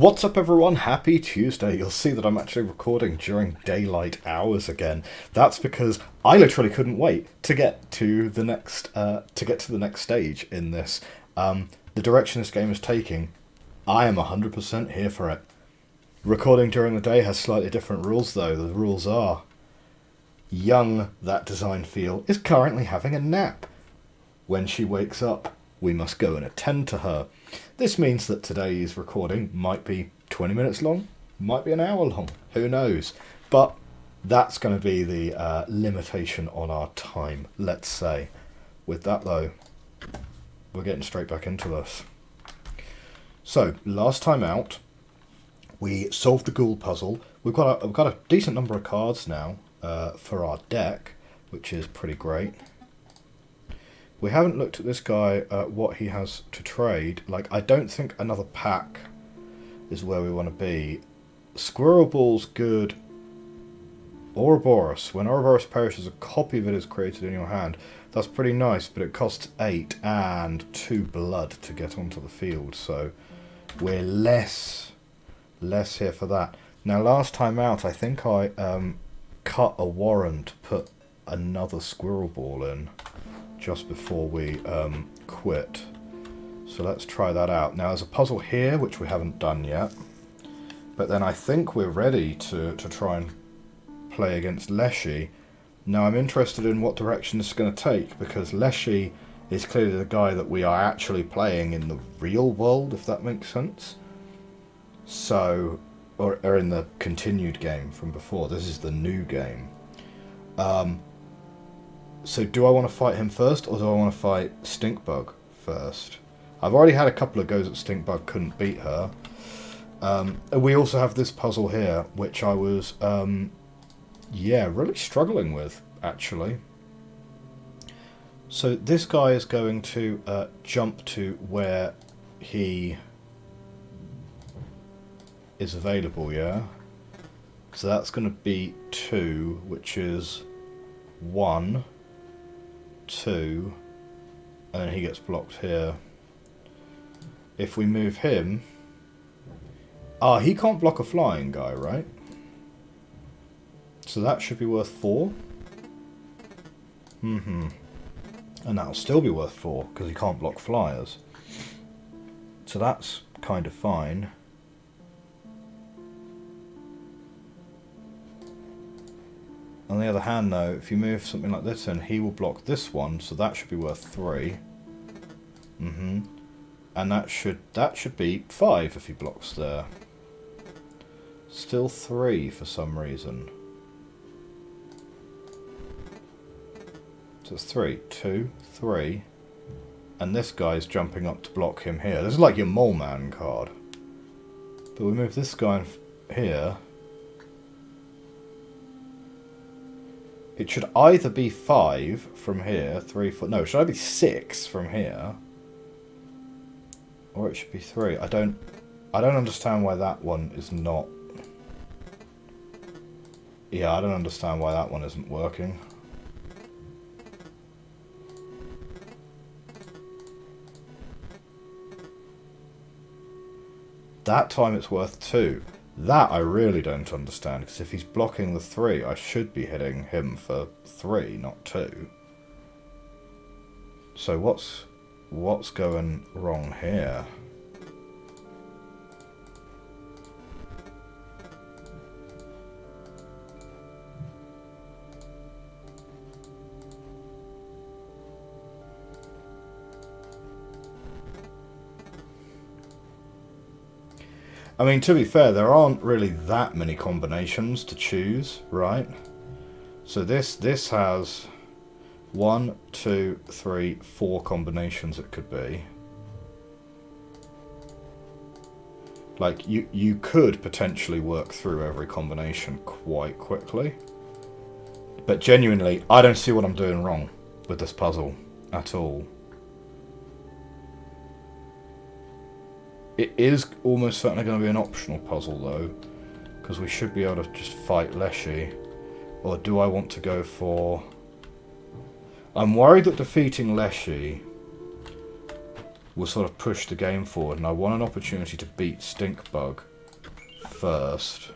What's up everyone, happy Tuesday. You'll see that I'm actually recording during daylight hours again. That's because I literally couldn't wait to get to the next stage in this. The direction this game is taking, I am 100% here for it. Recording during the day has slightly different rules though. The rules are, young that design feel is currently having a nap. When she wakes up, we must go and attend to her. This means that today's recording might be 20 minutes long, might be an hour long, who knows. But that's going to be the limitation on our time, let's say. With that though, we're getting straight back into this. So, last time out, we solved the ghoul puzzle. We've got a decent number of cards now for our deck, which is pretty great. We haven't looked at this guy, what he has to trade. Like, I don't think another pack is where we want to be. Squirrel Ball's good. Ouroboros. When Ouroboros perishes, a copy of it is created in your hand. That's pretty nice, but it costs 8 and 2 blood to get onto the field. So we're less here for that. Now, last time out, I think I cut a warren to put another Squirrel Ball in just before we quit. So let's try that out. Now there's a puzzle here which we haven't done yet, but then I think we're ready to try and play against Leshy. Now I'm interested in what direction this is going to take, because Leshy is clearly the guy that we are actually playing in the real world, if that makes sense. So, or in the continued game from before. This is the new game. So do I want to fight him first, or do I want to fight Stinkbug first? I've already had a couple of goes at Stinkbug, couldn't beat her. We also have this puzzle here, which I was, really struggling with, actually. So this guy is going to jump to where he is available, yeah? So that's going to be 2, which is 1... 2, and then he gets blocked here. If we move him, he can't block a flying guy, right? So that should be worth 4. And that'll still be worth 4 because he can't block flyers. So that's kind of fine. On the other hand though, if you move something like this in, he will block this one, so that should be worth 3. And that should be 5 if he blocks there. Still 3 for some reason. So it's 3. 2, 3. And this guy's jumping up to block him here. This is like your Mole Man card. But we move this guy in here. It should either be 5 from here, 3, 4... No, it should either be 6 from here. Or it should be 3. I don't understand why that one is not... Yeah, I don't understand why that one isn't working. That time it's worth 2. That I really don't understand, because if he's blocking the 3, I should be hitting him for 3, not 2. So what's going wrong here? I mean, to be fair, there aren't really that many combinations to choose, right? So this has 1, 2, 3, 4 combinations it could be. Like, you could potentially work through every combination quite quickly. But genuinely, I don't see what I'm doing wrong with this puzzle at all. It is almost certainly going to be an optional puzzle though, because we should be able to just fight Leshy. Or do I want to go for... I'm worried that defeating Leshy will sort of push the game forward, and I want an opportunity to beat Stinkbug first.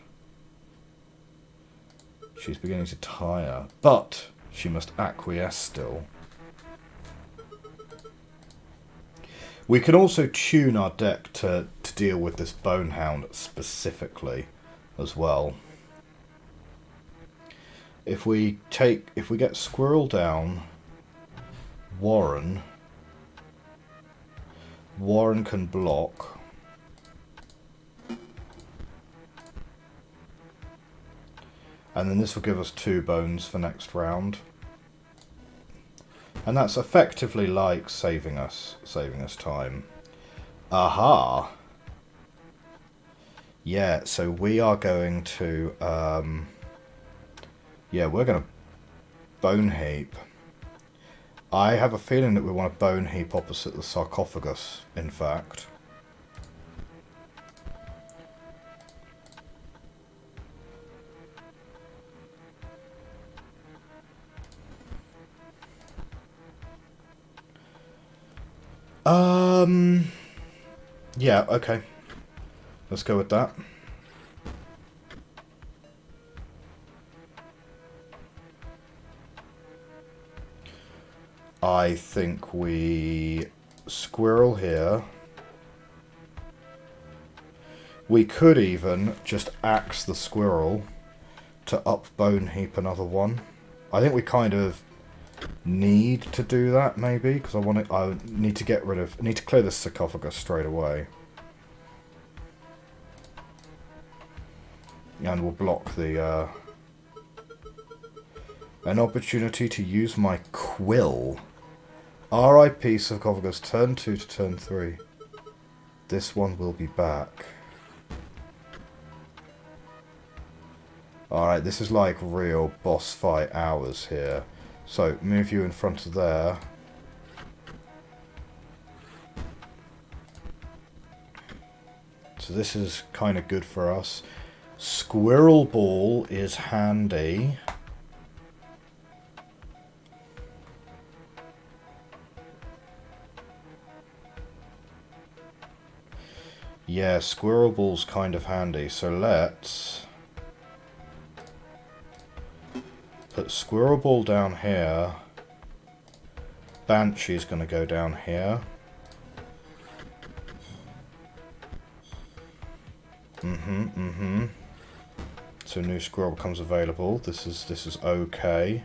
She's beginning to tire, but she must acquiesce still. We can also tune our deck to deal with this Bonehound specifically as well. If we get Squirrel down, Warren can block. And then this will give us 2 bones for next round. And that's effectively like saving us time. Aha! Yeah, so we are going to yeah, we're going to bone heap. I have a feeling that we want to bone heap opposite the sarcophagus, in fact. Yeah, okay. Let's go with that. I think we squirrel here. We could even just axe the squirrel to up bone heap another one. I think we kind of need to do that maybe because I need to clear this sarcophagus straight away. And we'll block the an opportunity to use my quill. RIP sarcophagus, turn 2 to turn 3. This one will be back. Alright, this is like real boss fight hours here. So, move you in front of there. So this is kind of good for us. Squirrel Ball is handy. Yeah, Squirrel Ball's kind of handy. So let's put Squirrel Ball down here. Banshee's going to go down here. So new squirrel becomes available. This is okay.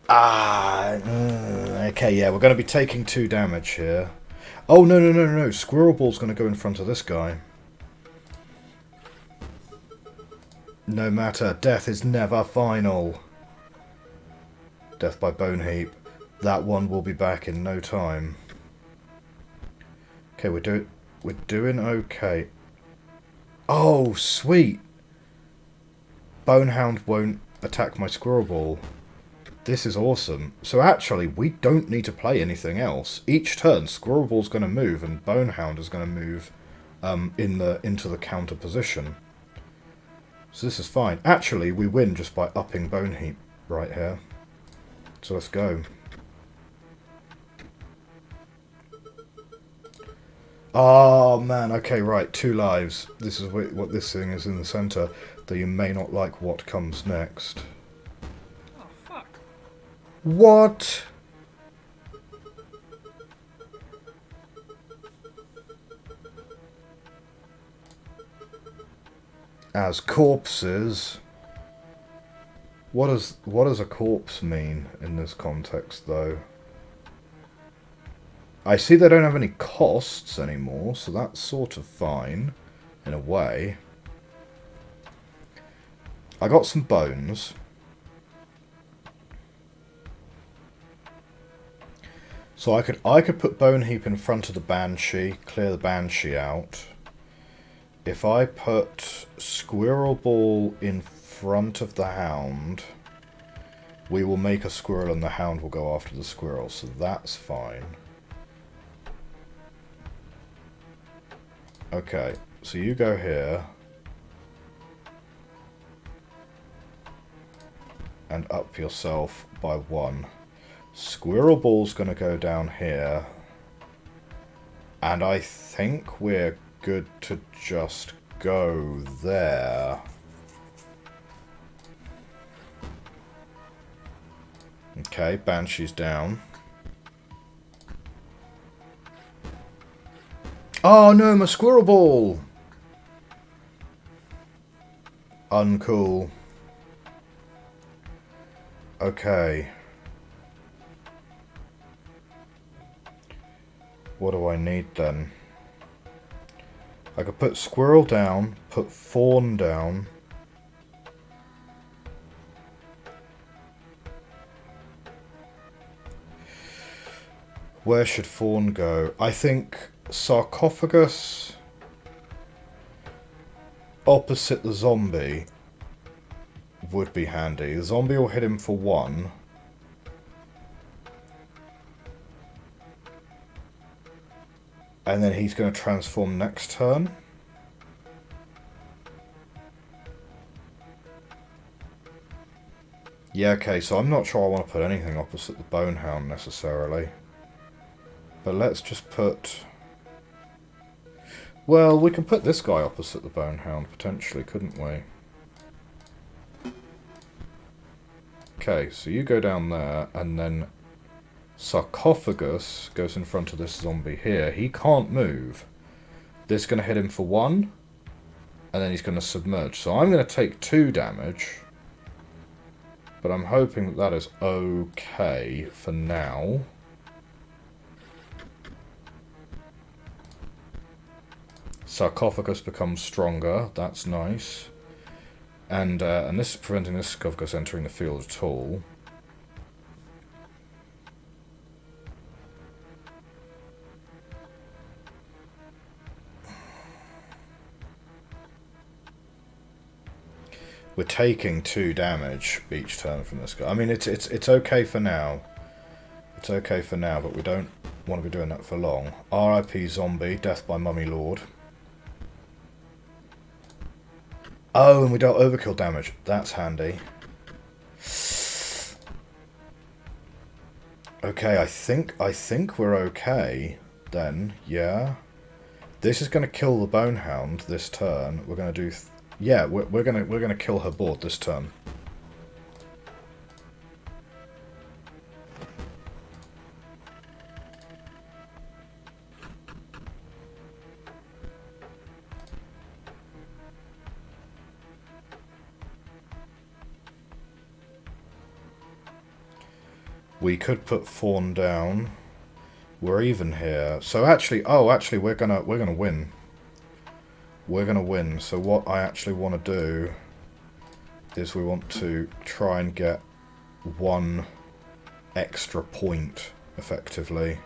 Okay, yeah, we're going to be taking 2 damage here. Oh, no. Squirrel Ball's going to go in front of this guy. No matter, death is never final. Death by bone heap. That one will be back in no time. Okay, we're doing okay. Oh, sweet. Bonehound won't attack my Squirrel Ball. This is awesome. So actually, we don't need to play anything else. Each turn, Squirrel Ball's going to move, and Bonehound is going to move into the counter position. So this is fine. Actually, we win just by upping Bone Heap right here. So let's go. Oh man, okay, right, 2 lives. This is what this thing is in the center, though you may not like what comes next. Oh, fuck. What? As corpses? What does a corpse mean in this context, though? I see they don't have any costs anymore, so that's sort of fine, in a way. I got some bones. So I could put Bone Heap in front of the Banshee, clear the Banshee out. If I put Squirrel Ball in front of the Hound, we will make a squirrel and the Hound will go after the squirrel, so that's fine. Okay, so you go here. And up yourself by 1. Squirrel Ball's going to go down here. And I think we're good to just go there. Okay, Banshee's down. Oh no, my squirrel ball! Uncool. Okay. What do I need then? I could put squirrel down, put fawn down. Where should fawn go? I think sarcophagus opposite the zombie would be handy. The zombie will hit him for 1. And then he's going to transform next turn. Yeah, okay, so I'm not sure I want to put anything opposite the Bonehound necessarily. But let's just put... Well, we can put this guy opposite the Bonehound, potentially, couldn't we? Okay, so you go down there, and then sarcophagus goes in front of this zombie here. He can't move. This is going to hit him for 1, and then he's going to submerge. So I'm going to take 2 damage, but I'm hoping that that is okay for now. Sarcophagus becomes stronger. That's nice. And this is preventing this sarcophagus entering the field at all. We're taking 2 damage each turn from this guy. I mean, it's okay for now. It's okay for now, but we don't want to be doing that for long. R.I.P. Zombie, death by Mummy Lord. Oh, and we dealt overkill damage. That's handy. Okay, I think we're okay then. Yeah. This is going to kill the Bonehound this turn. We're going to do... yeah, we're gonna kill her board this turn. We could put fawn down. We're even here. So actually, we're gonna win. We're gonna win. So what I actually want to do is we want to try and get 1 extra point, effectively,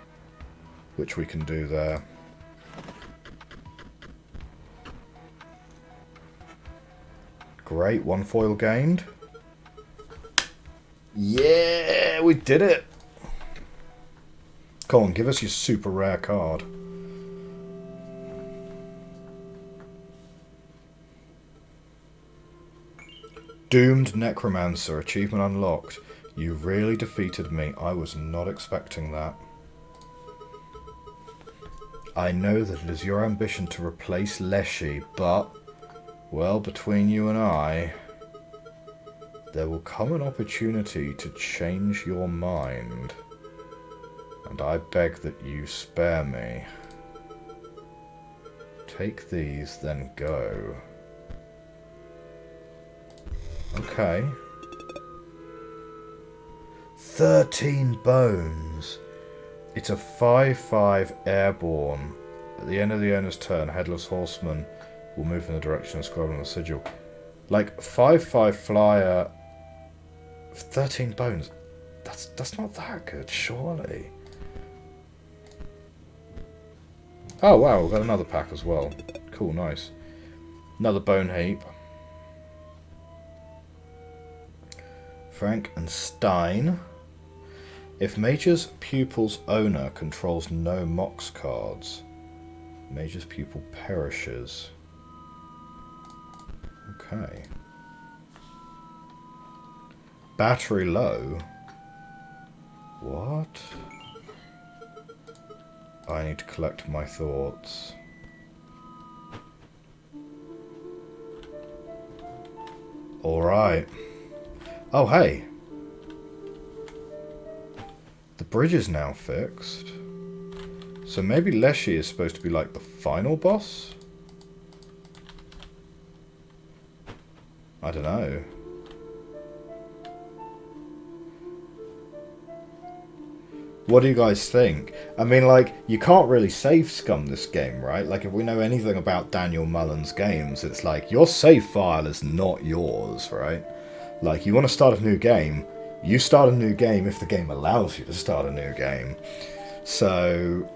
which we can do there. Great, 1 foil gained. Yeah, we did it! Come on, give us your super rare card. Doomed Necromancer, achievement unlocked. You really defeated me. I was not expecting that. I know that it is your ambition to replace Leshy, but, well, between you and I, there will come an opportunity to change your mind. And I beg that you spare me. Take these, then go. Okay. 13 bones. It's a 5/5 airborne. At the end of the owner's turn, Headless Horseman will move in the direction of scroll on the sigil. Like, 5/5 flyer... 13 bones. That's not that good, surely. Oh wow, we've got another pack as well. Cool, nice. Another bone heap. Frankenstein. If Mage's Pupil's owner controls no Mox cards, Mage's Pupil perishes. Okay. Battery low? What? I need to collect my thoughts. Alright. Oh, hey. The bridge is now fixed. So maybe Leshy is supposed to be like the final boss? I don't know. What do you guys think? I mean, like, you can't really save scum this game, right? Like, if we know anything about Daniel Mullins games, it's like, your save file is not yours, right? Like, you want to start a new game, you start a new game if the game allows you to start a new game. So,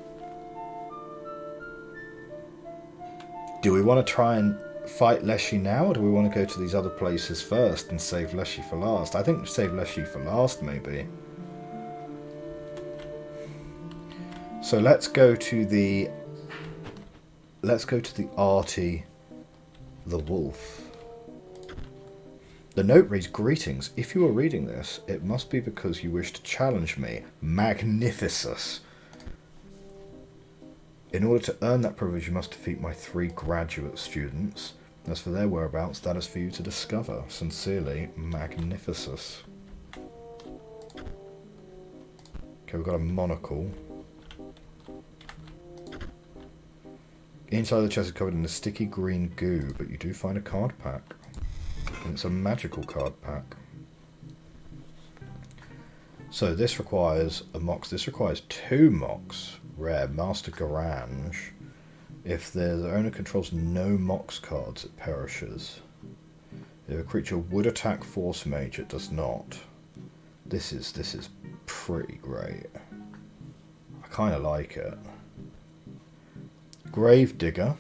do we want to try and fight Leshy now, or do we want to go to these other places first and save Leshy for last? I think save Leshy for last, maybe. So let's go to the Artie the Wolf. The note reads, "Greetings. If you are reading this, it must be because you wish to challenge me. Magnificus. In order to earn that privilege, you must defeat my 3 graduate students. As for their whereabouts, that is for you to discover. Sincerely, Magnificus." Okay, we've got a monocle. Inside the chest is covered in a sticky green goo, but you do find a card pack. And it's a magical card pack. So this requires a mox. This requires 2 mox. Rare, Master Garage. If the owner controls no mox cards, it perishes. If a creature would attack Force Mage, it does not. This is pretty great. I kind of like it. Grave Digger.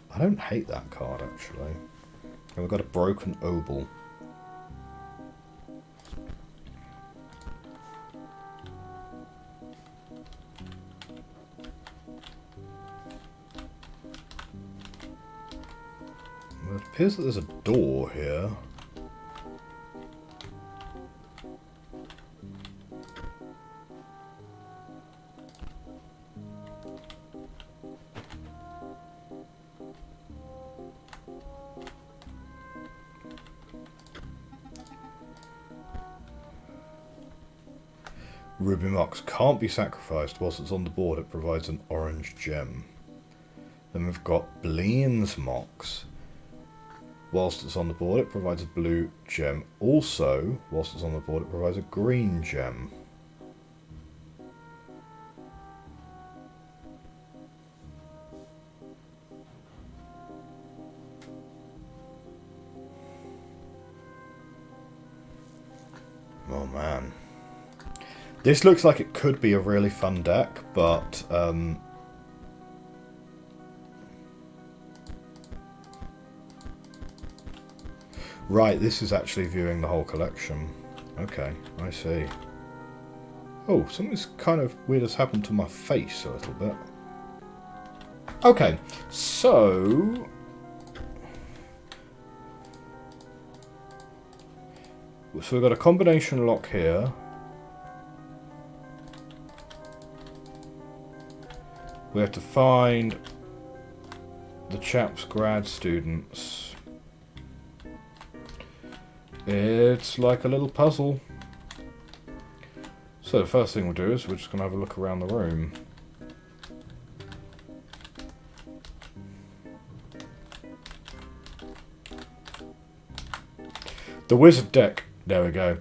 I don't hate that card, actually. And we've got a Broken Obol. Well, it appears that there's a door here. Ruby Mox can't be sacrificed. Whilst it's on the board, it provides an orange gem. Then we've got Bleen's Mox. Whilst it's on the board, it provides a blue gem. Also, whilst it's on the board, it provides a green gem. Oh man. This looks like it could be a really fun deck, but right, this is actually viewing the whole collection. Okay, I see. Oh, something's kind of weird has happened to my face a little bit. Okay, so we've got a combination lock here. We have to find the chap's grad students. It's like a little puzzle. So the first thing we'll do is we're just going to have a look around the room. The wizard deck. There we go.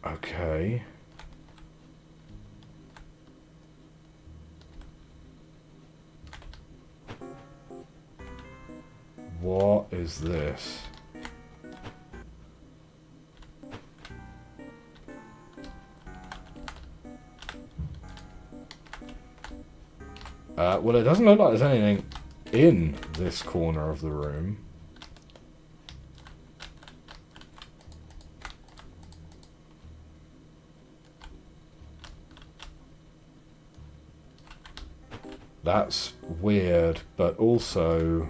Okay. What is this? Well, it doesn't look like there's anything in this corner of the room. That's weird, but also,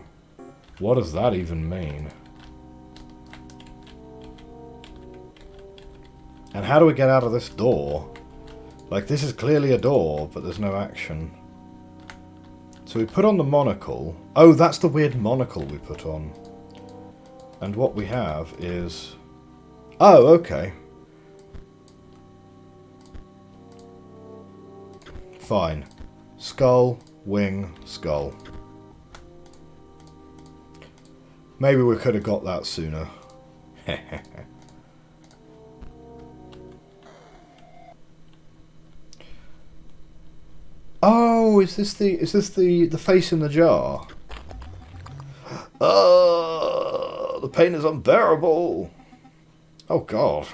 what does that even mean? And how do we get out of this door? Like, this is clearly a door, but there's no action. So we put on the monocle. Oh, that's the weird monocle we put on. And what we have is... Oh, okay. Fine. Skull, wing, skull. Maybe we could have got that sooner. Oh, is this the face in the jar? Oh, the pain is unbearable. Oh God.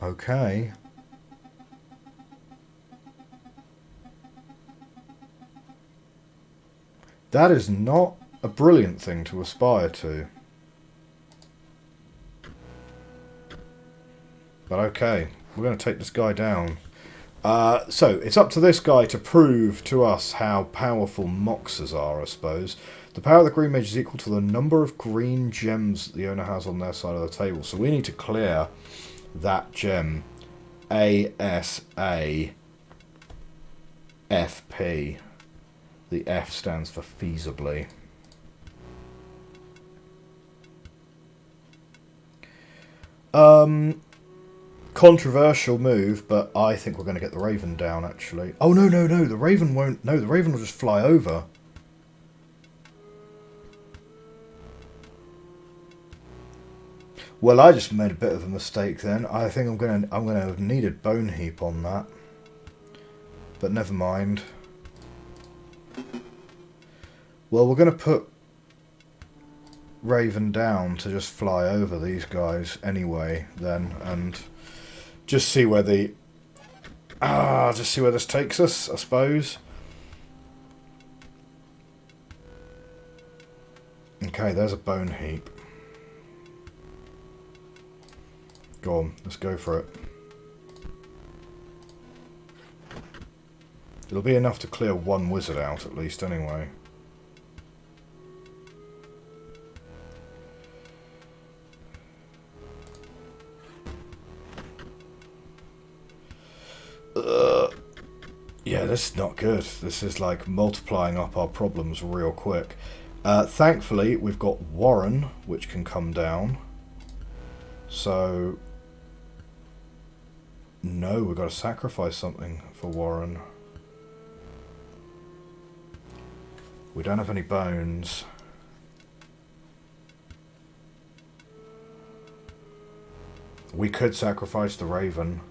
Okay. That is not a brilliant thing to aspire to. But okay, we're going to take this guy down. So, it's up to this guy to prove to us how powerful moxes are, I suppose. The power of the green mage is equal to the number of green gems the owner has on their side of the table. So we need to clear that gem. ASAFP. The F stands for feasibly. Controversial move, but I think we're going to get the Raven down, actually. Oh, no, the Raven won't... No, the Raven will just fly over. Well, I just made a bit of a mistake then. I think I'm going to have needed Bone Heap on that. But never mind. Well, we're going to put Raven down to just fly over these guys anyway, then, and just see where the... just see where this takes us, I suppose. Okay, there's a Bone Heap. Go on, let's go for it. It'll be enough to clear one wizard out, at least, anyway. Yeah, this is not good. This is like multiplying up our problems real quick. Thankfully, we've got Warren, which can come down. So... No, we've got to sacrifice something for Warren. We don't have any bones. We could sacrifice the Raven.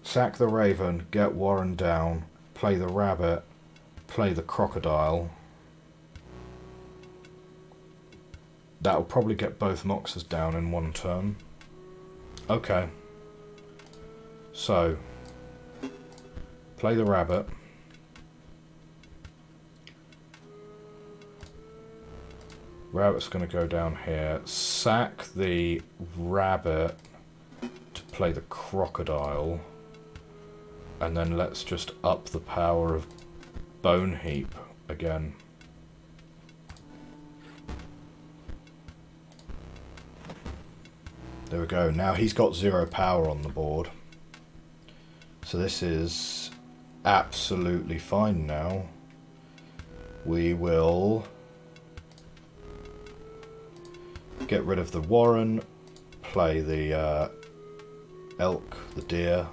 Sack the Raven, get Warren down, play the rabbit, play the crocodile. That'll probably get both Moxes down in one turn. Okay. So, play the rabbit. Rabbit's going to go down here. Sack the rabbit to play the crocodile. And then let's just up the power of Bone Heap again. There we go. Now he's got 0 power on the board. So this is absolutely fine now. We will get rid of the Warren, play the elk, the deer.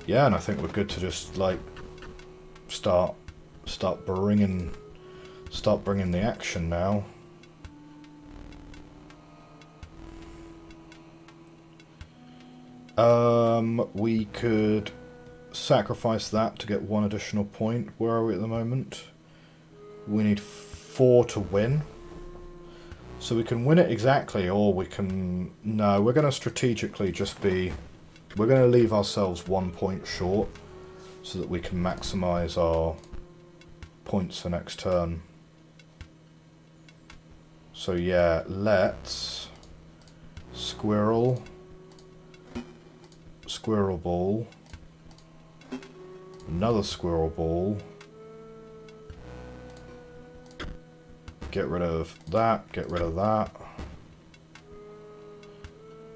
Yeah, and I think we're good to just like start bringing the action now. We could sacrifice that to get 1 additional point. Where are we at the moment? We need 4 to win. So we can win it exactly, or we can... No, we're going to strategically just be... We're going to leave ourselves 1 point short so that we can maximise our points for next turn. So yeah, let's squirrel ball, another squirrel ball, get rid of that, get rid of that.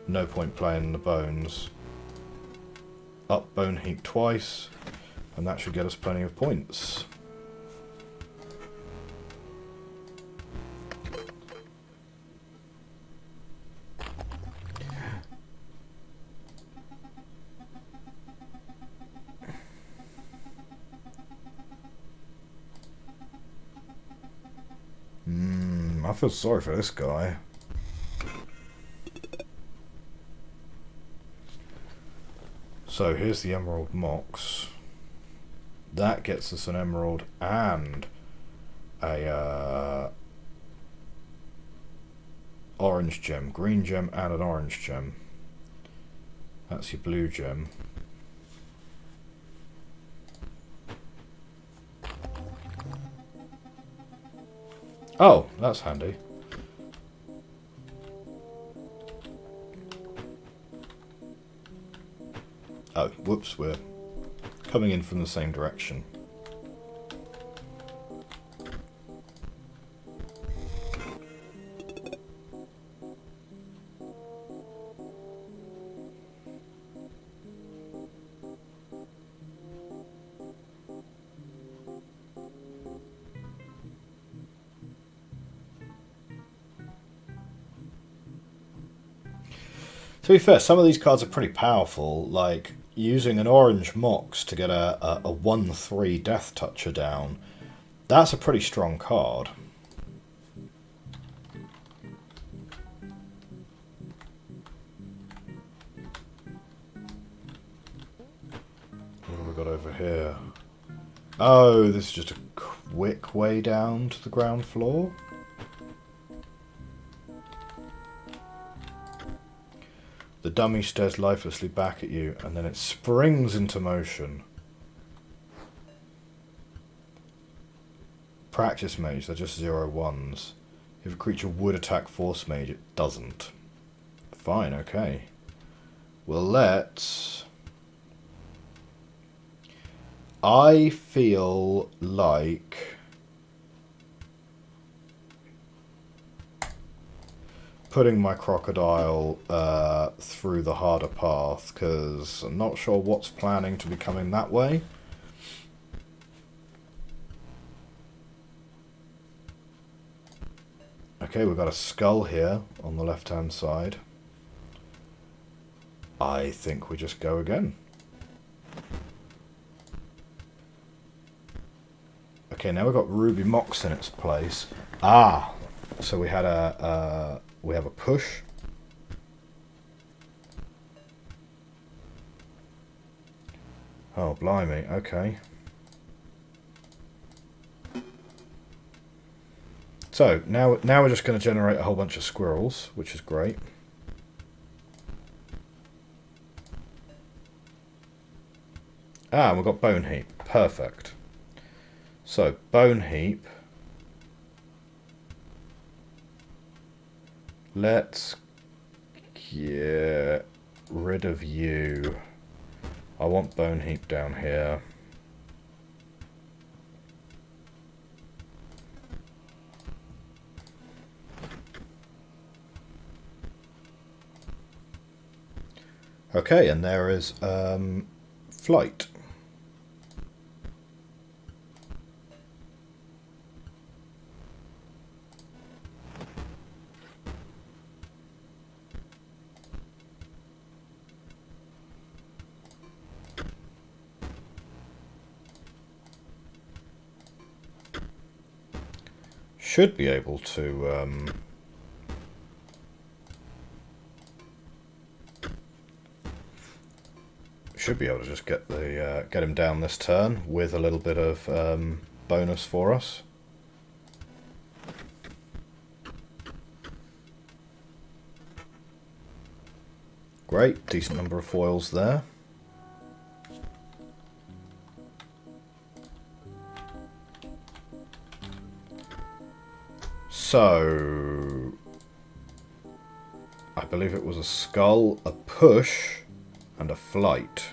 No point playing the bones. Up bone heap twice, and that should get us plenty of points. I feel sorry for this guy. So here's the emerald mox. That gets us an emerald and a orange gem, green gem and an orange gem. That's your blue gem. Oh, that's handy. Oh, whoops, we're coming in from the same direction. To be fair, some of these cards are pretty powerful, like using an orange mox to get a 1/3 Death Toucher down. That's a pretty strong card. What have we got over here? Oh, this is just a quick way down to the ground floor. The dummy stares lifelessly back at you, and then it springs into motion. Practice mage, they're just 0/1s. If a creature would attack force mage, it doesn't. Fine, okay. Well, let's... I feel like... putting my crocodile through the harder path, because I'm not sure what's planning to be coming that way. Okay, we've got a skull here on the left hand side. I think we just go again. Okay, now we've got Ruby Mox in its place. Ah, so we had we have a push. Oh, blimey, okay. So, now we're just going to generate a whole bunch of squirrels, which is great. Ah, and we've got Bone Heap. Perfect. So, Bone Heap. Let's get rid of you. I want Bone Heap down here. Okay, and there is flight. Should be able to just get the get him down this turn with a little bit of bonus for us. Great, decent number of foils there. So I believe it was a skull, a push, and a flight.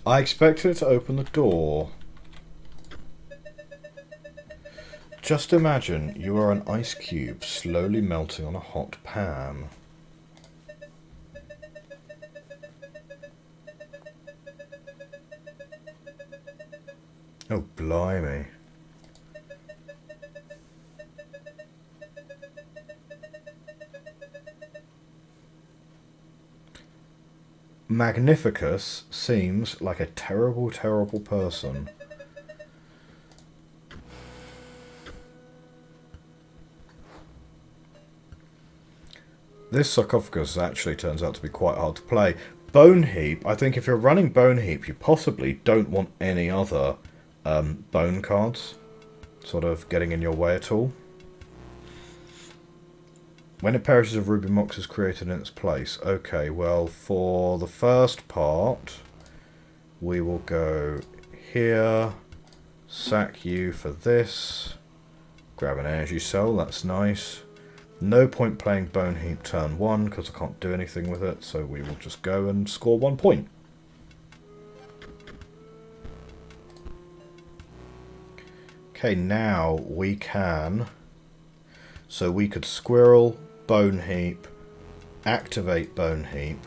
I expected it to open the door. Just imagine you are an ice cube slowly melting on a hot pan. Oh, blimey. Magnificus seems like a terrible, terrible person. This sarcophagus actually turns out to be quite hard to play. Bone Heap, I think if you're running Bone Heap, you possibly don't want any other bone cards sort of getting in your way at all. When it perishes, a ruby mox is created in its place. Okay, well, for the first part, we will go here, sack you for this, grab an energy cell, that's nice. No point playing Bone Heap turn 1, because I can't do anything with it, so we will just go and score 1 point. Okay, now we can... So we could Squirrel, Bone Heap, activate Bone Heap.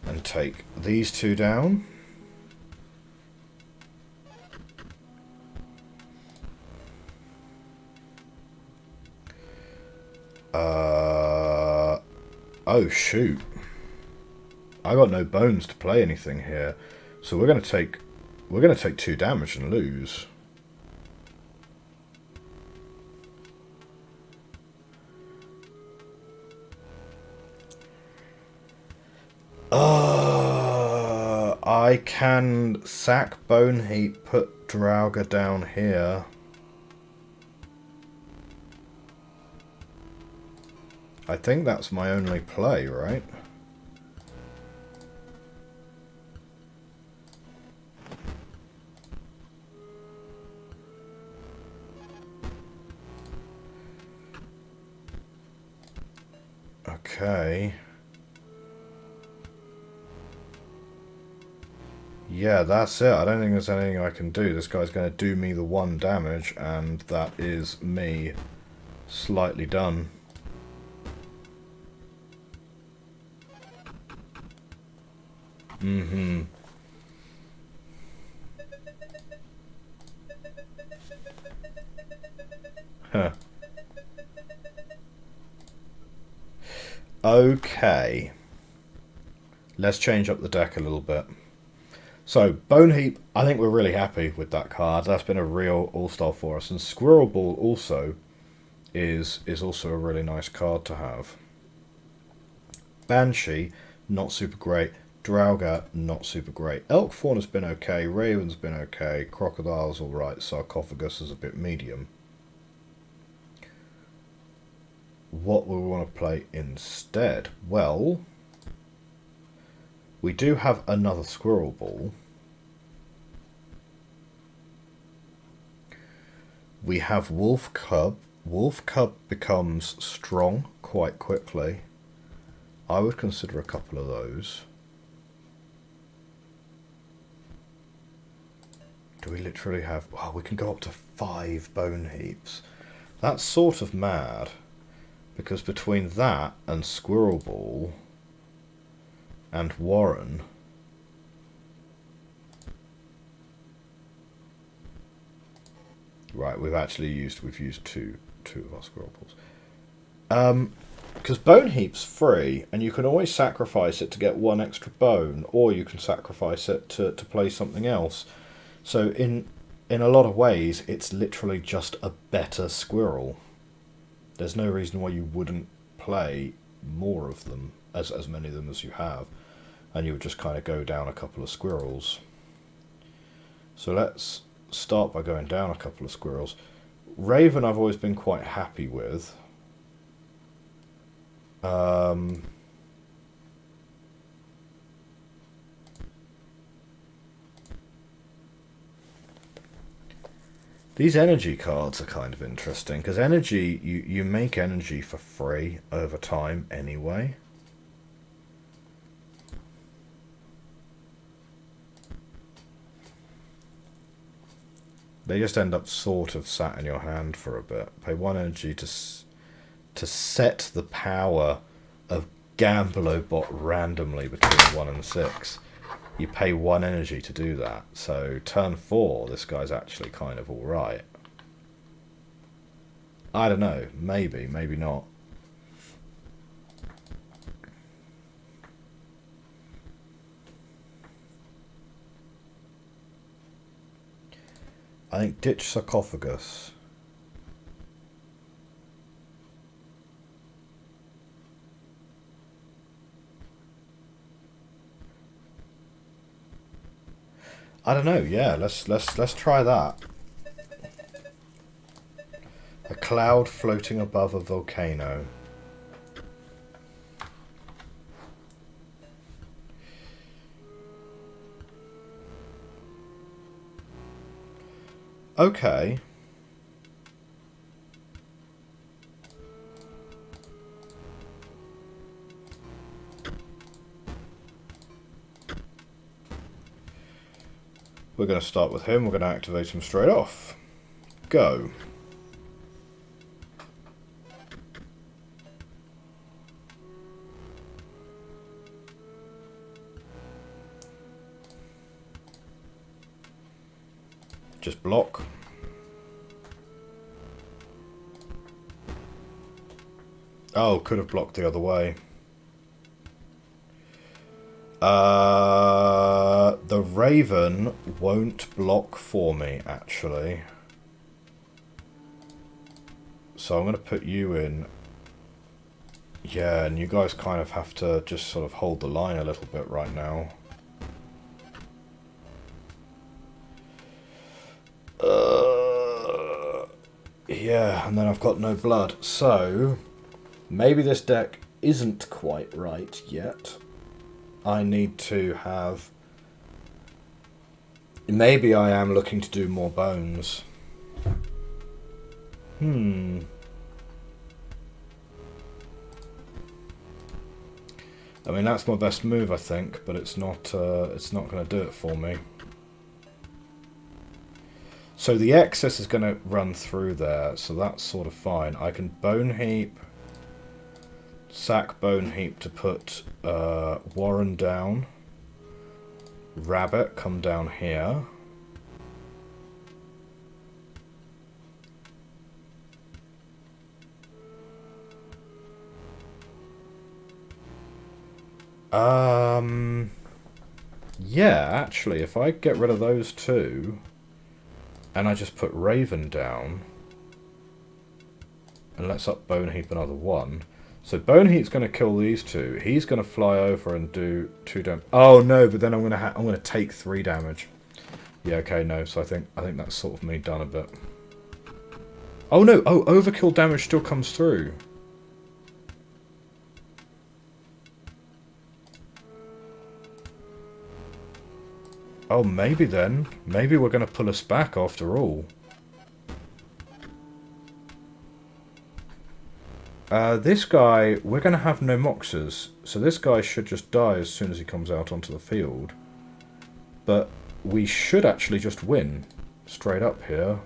And take these two down. Oh shoot. I got no bones to play anything here. So we're gonna take 2 damage and lose. I can sack Bone Heap, put Draugr down here. I think that's my only play, right? Okay. Yeah, that's it. I don't think there's anything I can do. This guy's going to do me the 1 damage, and that is me slightly done. Mm-hmm. Huh. Okay. Let's change up the deck a little bit. So, Bone Heap, I think we're really happy with that card. That's been a real all-star for us. And Squirrel Ball also is also a really nice card to have. Banshee, not super great. Draugr, not super great. Elk Fawn has been okay. Raven's been okay. Crocodile's alright. Sarcophagus is a bit medium. What will we want to play instead? Well, we do have another Squirrel Ball. We have Wolf Cub. Wolf Cub becomes strong quite quickly. I would consider a couple of those. Do we literally have... Oh, we can go up to 5 Bone Heaps. That's sort of mad. Because between that and Squirrel Ball and Warren... Right, we've used two of our Squirrel Balls. Because Bone Heap's free, and you can always sacrifice it to get 1 extra bone, or you can sacrifice it to play something else. So in a lot of ways, it's literally just a better squirrel. There's no reason why you wouldn't play more of them, as many of them as you have, and you would just kind of go down a couple of squirrels. So let's start by going down a couple of squirrels. Raven I've always been quite happy with. These energy cards are kind of interesting, because energy, you make energy for free over time anyway. They just end up sort of sat in your hand for a bit. Pay 1 energy to set the power of Gamblerobot randomly between 1 and 6. You pay 1 energy to do that. So turn 4, this guy's actually kind of alright. I don't know. Maybe, maybe not. I think ditch sarcophagus. I don't know. Yeah, let's try that. A cloud floating above a volcano. Okay. We're going to start with him. We're going to activate him straight off. Go. Just block. Oh, could have blocked the other way. The Raven won't block for me, actually. So I'm going to put you in. Yeah, and you guys kind of have to just sort of hold the line a little bit right now. Yeah, and then I've got no blood. So, maybe this deck isn't quite right yet. I need to have... Maybe I am looking to do more bones. I mean, that's my best move, I think, but it's not going to do it for me. So the excess is going to run through there, so that's sort of fine. I can Bone Heap, sack Bone Heap to put Warren down. Rabbit, come down here. Yeah, actually, if I get rid of those two, and I just put Raven down, and let's up Bone Heap another 1. So Bone Heap's going to kill these two. He's going to fly over and do 2 damage. Oh no! But then I'm going to take 3 damage. Yeah. Okay. No. So I think that's sort of me done a bit. Oh no! Oh, overkill damage still comes through. Oh, maybe then. Maybe we're going to pull us back after all. This guy, we're going to have no Moxes, so this guy should just die as soon as he comes out onto the field. But we should actually just win straight up here.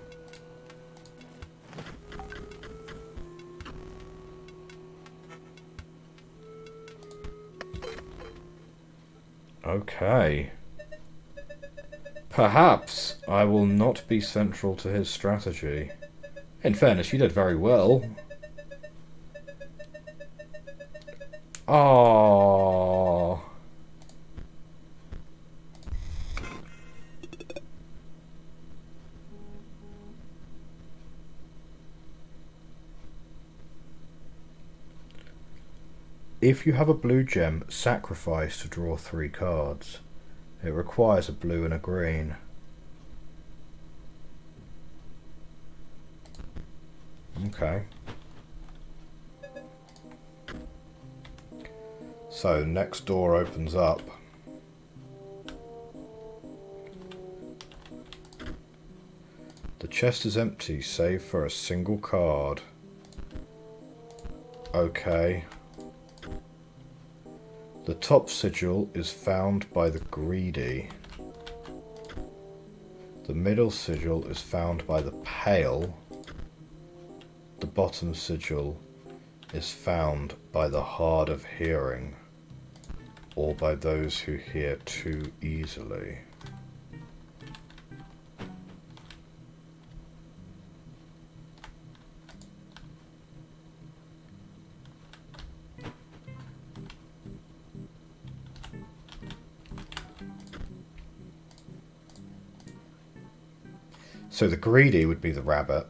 Okay. Perhaps I will not be central to his strategy. In fairness, you did very well. Oh. If you have a blue gem, sacrifice to draw 3 cards. It requires a blue and a green. Okay. So, next door opens up. The The chest is empty, save for a single card. Okay. The top sigil is found by the greedy. The middle sigil is found by the pale. The bottom sigil is found by the hard of hearing, or by those who hear too easily. So the greedy would be the rabbit.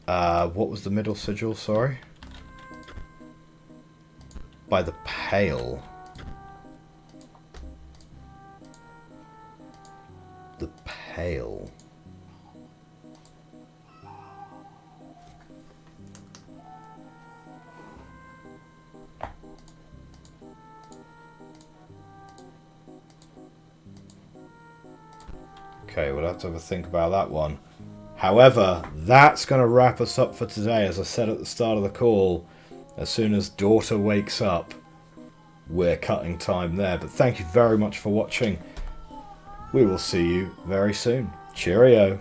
What was the middle sigil, sorry? By the pale. The pale. Okay, we'll have to have a think about that one. However, that's going to wrap us up for today. As I said at the start of the call, as soon as daughter wakes up, we're cutting time there. But thank you very much for watching. We will see you very soon. Cheerio.